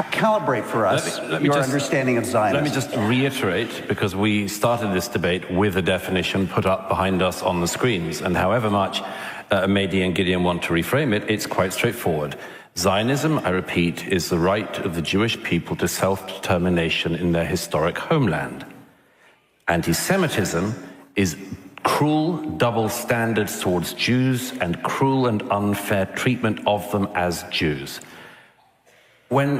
calibrate for us your understanding of Zionism. Let me just reiterate, because we started this debate with a definition put up behind us on the screens, and however much Mehdi and Gideon want to reframe it, it's quite straightforward. Zionism, I repeat, is the right of the Jewish people to self-determination in their historic homeland. Anti-Semitism is cruel double standards towards Jews and cruel and unfair treatment of them as Jews. I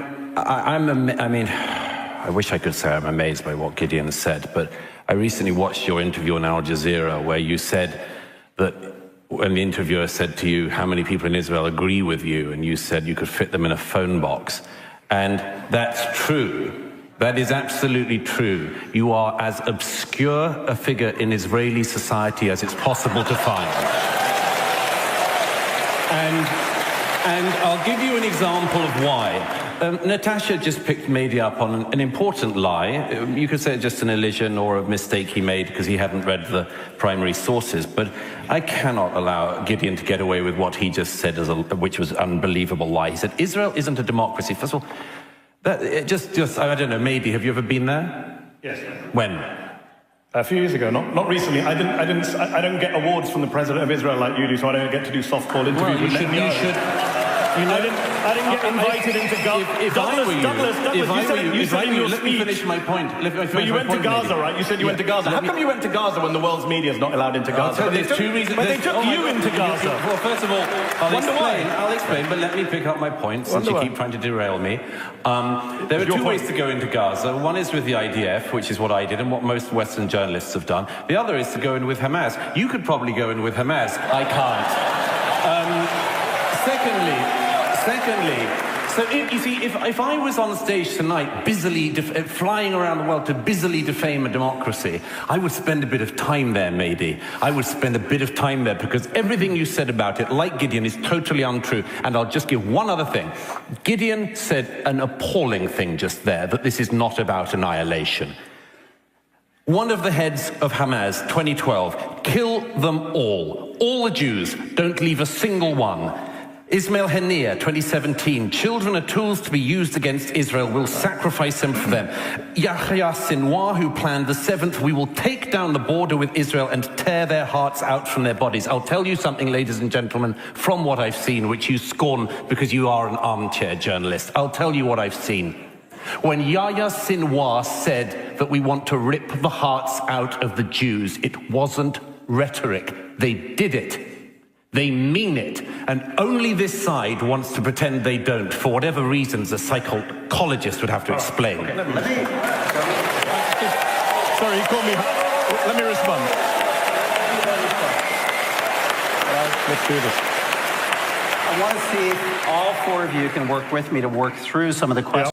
wish I could say I'm amazed by what Gideon said, but I recently watched your interview on Al Jazeera where you said that when the interviewer said to you how many people in Israel agree with you, and you said you could fit them in a phone box. And that's true. That is absolutely true. You are as obscure a figure in Israeli society as it's possible to find. And I'll give you an example of why. Natasha just picked Mehdi up on an important lie. You could say it's just an elision or a mistake he made because he hadn't read the primary sources, but I cannot allow Gideon to get away with what he just said, which was an unbelievable lie. He said, Israel isn't a democracy. First of all, I don't know, Mehdi, have you ever been there? Yes. When? A few years ago, not recently. I don't get awards from the president of Israel like you do, so I don't get to do softball interviews with Netanyahu. I didn't get invited into Gaza. Let me finish my point. But you went to Gaza, right? You said you went to Gaza. How come you went to Gaza when the world's media is not allowed into Gaza? There's two reasons. But they took you into Gaza. Well, first of all, I'll explain, but let me pick up my point since you keep trying to derail me. There are two ways to go into Gaza. One is with the IDF, which is what I did and what most Western journalists have done. The other is to go in with Hamas. You could probably go in with Hamas. I can't. Secondly, so you see, if I was on stage tonight busily flying around the world to busily defame a democracy, I would spend a bit of time there, maybe. I would spend a bit of time there because everything you said about it, like Gideon, is totally untrue. And I'll just give one other thing. Gideon said an appalling thing just there, that this is not about annihilation. One of the heads of Hamas, 2012, kill them all the Jews, don't leave a single one. Ismail Haniyeh, 2017, children are tools to be used against Israel, we'll sacrifice them for them. Yahya Sinwar, who planned the 7th, we will take down the border with Israel and tear their hearts out from their bodies. I'll tell you something, ladies and gentlemen, from what I've seen, which you scorn because you are an armchair journalist. I'll tell you what I've seen. When Yahya Sinwar said that we want to rip the hearts out of the Jews, it wasn't rhetoric. They did it. They mean it, and only this side wants to pretend they don't, for whatever reasons a psychologist would have to explain. Okay, sorry, he called me. Let me respond. Let's do this. I want to see if all four of you can work with me to work through some of the questions.